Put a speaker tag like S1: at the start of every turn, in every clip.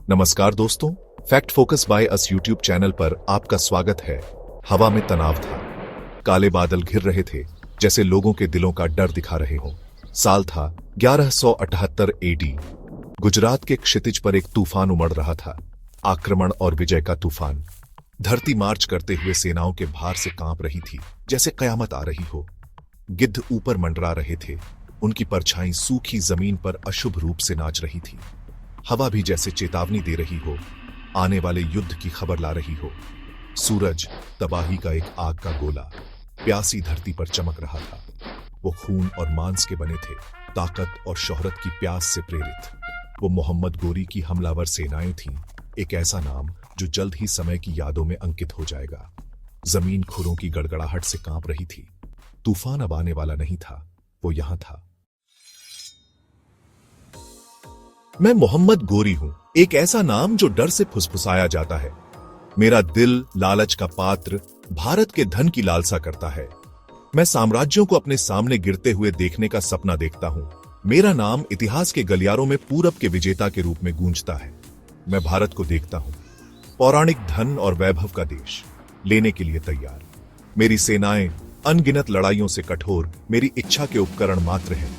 S1: नमस्कार दोस्तों, fact focus by us YouTube channel पर आपका स्वागत है। हवा में तनाव था, काले बादल घिर रहे थे, जैसे लोगों के दिलों का डर दिखा रहे हों। साल था 1178 एडी। गुजरात के क्षितिज पर एक तूफान उमड़ रहा था, आक्रमण और विजय का तूफान। धरती मार्च करते हुए सेनाओं के भार से कांप रही थी, जैसे कयामत आ रही हो। गिद्ध ऊपर मंडरा रहे थे, उनकी परछाई सूखी जमीन पर अशुभ रूप से नाच रही थी। हवा भी जैसे चेतावनी दे रही हो, आने वाले युद्ध की खबर ला रही हो। सूरज तबाही का एक आग का गोला प्यासी धरती पर चमक रहा था। वो खून और मांस के बने थे, ताकत और शोहरत की प्यास से प्रेरित। वो मोहम्मद गोरी की हमलावर सेनाएं थीं, एक ऐसा नाम जो जल्द ही समय की यादों में अंकित हो जाएगा। जमीन खुरों की गड़गड़ाहट से कांप रही थी। तूफान अब आने वाला नहीं था, वो यहां था। मैं मोहम्मद गोरी हूं, एक ऐसा नाम जो डर से फुसफुसाया जाता है। मेरा दिल लालच का पात्र, भारत के धन की लालसा करता है। मैं साम्राज्यों को अपने सामने गिरते हुए देखने का सपना देखता हूं। मेरा नाम इतिहास के गलियारों में पूरब के विजेता के रूप में गूंजता है। मैं भारत को देखता हूं, पौराणिक धन और वैभव का देश, लेने के लिए तैयार। मेरी सेनाएं अनगिनत लड़ाइयों से कठोर, मेरी इच्छा के उपकरण मात्र हैं।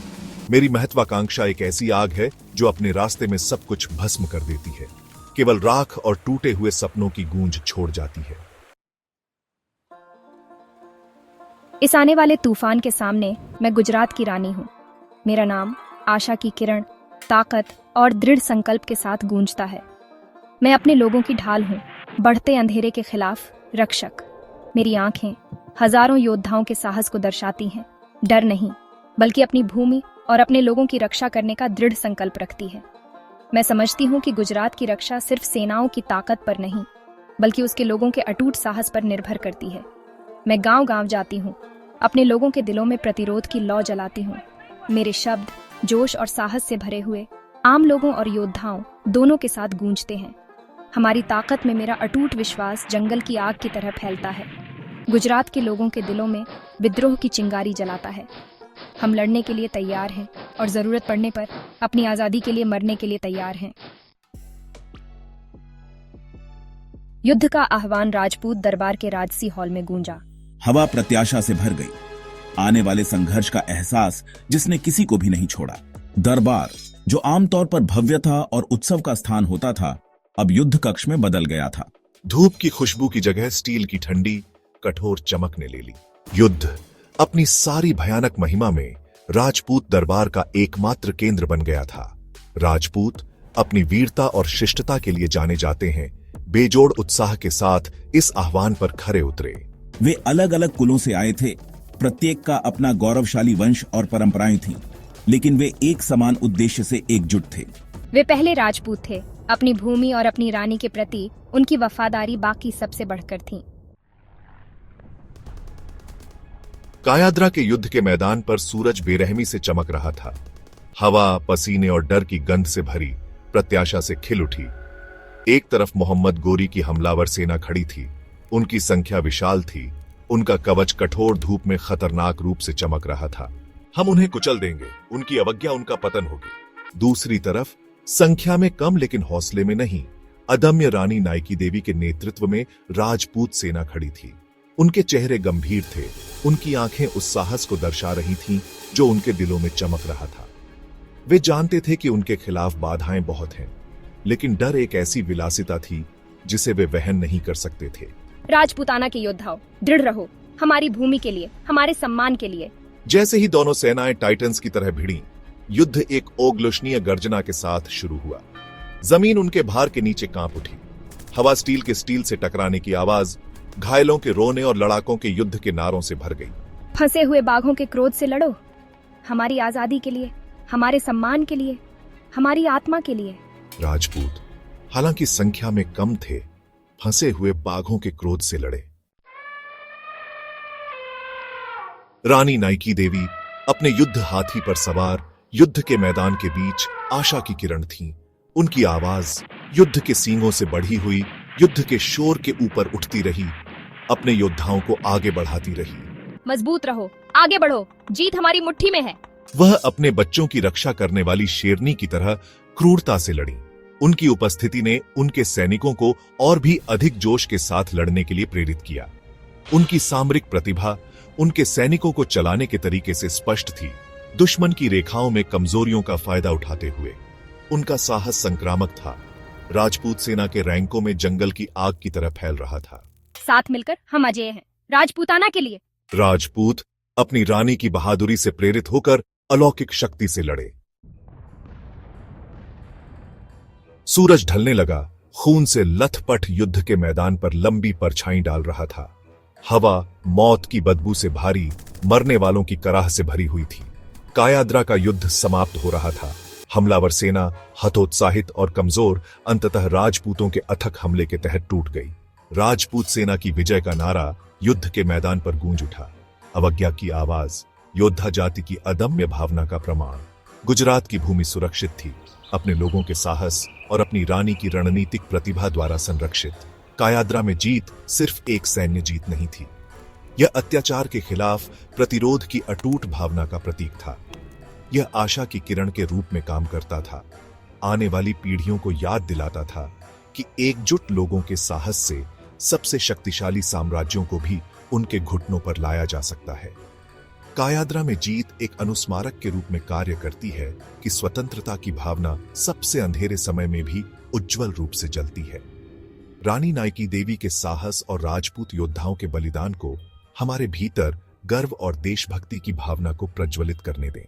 S1: मेरी महत्वाकांक्षा एक ऐसी आग है जो अपने रास्ते में सब कुछ भस्म कर देती है, केवल राख और टूटे हुए सपनों की गूंज छोड़ जाती है।
S2: इस आने वाले तूफान के सामने मैं गुजरात की रानी हूँ। मेरा नाम आशा की किरण, ताकत और दृढ़ संकल्प के साथ गूंजता है। मैं अपने लोगों की ढाल हूँ, बढ़ते अंधेरे के खिलाफ रक्षक। मेरी आंखें हजारों योद्धाओं के साहस को दर्शाती हैं। डर नहीं, बल्कि अपनी भूमि और अपने लोगों की रक्षा करने का दृढ़ संकल्प रखती है। मैं समझती हूँ कि गुजरात की रक्षा सिर्फ सेनाओं की ताकत पर नहीं, बल्कि उसके लोगों के अटूट साहस पर निर्भर करती है। मैं गांव-गांव जाती हूँ, अपने लोगों के दिलों में प्रतिरोध की लौ जलाती हूँ। मेरे शब्द जोश और साहस से भरे हुए आम लोगों और योद्धाओं दोनों के साथ गूंजते हैं। हमारी ताकत में मेरा अटूट विश्वास जंगल की आग की तरह फैलता है। गुजरात के लोगों के दिलों में विद्रोह की चिंगारी जलाता है। हम लड़ने के लिए तैयार हैं और जरूरत पड़ने पर अपनी आजादी के लिए मरने के लिए तैयार हैं। युद्ध का आह्वान राजपूत दरबार के राजसी हॉल में गूंजा।
S3: हवा प्रत्याशा से भर गई, आने वाले संघर्ष का एहसास जिसने किसी को भी नहीं छोड़ा। दरबार जो आमतौर पर भव्य था और उत्सव का स्थान होता था, अब युद्ध कक्ष में बदल गया था।
S1: धूप की खुशबू की जगह स्टील की ठंडी कठोर चमक ने ले ली। युद्ध अपनी सारी भयानक महिमा में राजपूत दरबार का एकमात्र केंद्र बन गया था। राजपूत अपनी वीरता और शिष्टता के लिए जाने जाते हैं। बेजोड़ उत्साह के साथ इस आह्वान पर खरे उतरे।
S3: वे अलग अलग कुलों से आए थे, प्रत्येक का अपना गौरवशाली वंश और परंपराएं थीं, लेकिन वे एक समान उद्देश्य से एकजुट थे।
S2: वे पहले राजपूत थे, अपनी भूमि और अपनी रानी के प्रति उनकी वफादारी बाकी सबसे बढ़कर थी।
S1: कायाद्रा के युद्ध के मैदान पर सूरज बेरहमी से चमक रहा था। हवा पसीने और डर की गंध से भरी प्रत्याशा से खिल उठी। एक तरफ मोहम्मद गोरी की हमलावर सेना खड़ी थी, उनकी संख्या विशाल थी, उनका कवच कठोर धूप में खतरनाक रूप से चमक रहा था। हम उन्हें कुचल देंगे, उनकी अवज्ञा उनका पतन होगी। दूसरी तरफ संख्या में कम लेकिन हौसले में नहीं, अदम्य रानी नाइकी देवी के नेतृत्व में राजपूत सेना खड़ी थी। उनके चेहरे गंभीर थे, उनकी आंखें उस साहस को दर्शा रही थीं जो उनके दिलों में चमक रहा था। वे जानते थे कि उनके खिलाफ बाधाएं बहुत हैं, लेकिन डर एक ऐसी विलासिता थी जिसे वे वहन नहीं कर सकते थे।
S2: राजपूताना के योद्धाओं, दृढ़ रहो, हमारी भूमि के लिए, हमारे सम्मान के लिए।
S1: जैसे ही दोनों सेनाएं टाइटन्स की तरह भिड़ी, युद्ध एक ओग्लुष्णीय गर्जना के साथ शुरू हुआ। जमीन उनके भार के नीचे कांप उठी। हवा स्टील के स्टील से टकराने की आवाज घायलों के रोने और लड़ाकों के युद्ध के नारों से भर गई।
S2: फंसे हुए बाघों के क्रोध से लड़ो, हमारी आजादी के लिए, हमारे सम्मान के लिए, हमारी आत्मा के लिए।
S1: राजपूत हालांकि संख्या में कम थे, फंसे हुए बाघों के क्रोध से लड़े। रानी नाइकी देवी अपने युद्ध हाथी पर सवार युद्ध के मैदान के बीच आशा की किरण थीं। उनकी आवाज युद्ध के सींगों से बढ़ी हुई युद्ध के शोर के ऊपर उठती रही, अपने योद्धाओं को आगे बढ़ाती रही।
S2: मजबूत रहो, आगे बढ़ो, जीत हमारी मुट्ठी में है।
S1: वह अपने बच्चों की रक्षा करने वाली शेरनी की तरह क्रूरता से लड़ी। उनकी उपस्थिति ने उनके सैनिकों को और भी अधिक जोश के साथ लड़ने के लिए प्रेरित किया। उनकी सामरिक प्रतिभा उनके सैनिकों को चलाने के तरीके से स्पष्ट थी। दुश्मन की रेखाओं में कमजोरियों का फायदा उठाते हुए उनका साहस संक्रामक था। राजपूत सेना के रैंकों में जंगल की आग की तरह फैल रहा था।
S2: साथ मिलकर हम अजेय हैं, राजपूताना के लिए।
S1: राजपूत अपनी रानी की बहादुरी से प्रेरित होकर अलौकिक शक्ति से लड़े। सूरज ढलने लगा। खून से लथपथ युद्ध के मैदान पर लंबी परछाई डाल रहा था। हवा मौत की बदबू से भारी, मरने वालों की कराह से भरी हुई थी। कायाद्रा का युद्ध समाप्त हो रहा था। हमलावर सेना हतोत्साहित और कमजोर अंततः राजपूतों के अथक हमले के तहत टूट गई। राजपूत सेना की विजय का नारा युद्ध के मैदान पर गूंज उठा। अवज्ञा की आवाज, योद्धा जाति की अदम्य भावना का प्रमाण। गुजरात की भूमि सुरक्षित थी, अपने लोगों के साहस और अपनी रानी की रणनीतिक प्रतिभा द्वारा संरक्षित। कायाद्रा में जीत सिर्फ एक सैन्य जीत नहीं थी, यह अत्याचार के खिलाफ प्रतिरोध की अटूट भावना का प्रतीक था। यह आशा की किरण के रूप में काम करता था। आने वाली पीढ़ियों को याद दिलाता था कि एकजुट लोगों के साहस से सबसे शक्तिशाली साम्राज्यों को भी उनके घुटनों पर लाया जा सकता है। कायाद्रा में जीत एक अनुस्मारक के रूप में कार्य करती है कि स्वतंत्रता की भावना सबसे अंधेरे समय में भी उज्जवल रूप से जलती है। रानी नाइकी देवी के साहस और राजपूत योद्धाओं के बलिदान को हमारे भीतर गर्व और देशभक्ति की भावना को प्रज्वलित करने दें।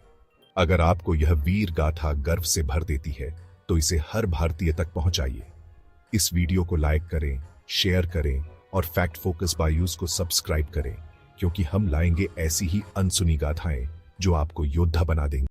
S1: अगर आपको यह वीर गाथा गर्व से भर देती है तो इसे हर भारतीय तक पहुंचाइए। इस वीडियो को लाइक करें, शेयर करें और फैक्ट फोकस बायूज को सब्सक्राइब करें, क्योंकि हम लाएंगे ऐसी ही अनसुनी गाथाएं जो आपको योद्धा बना देंगे।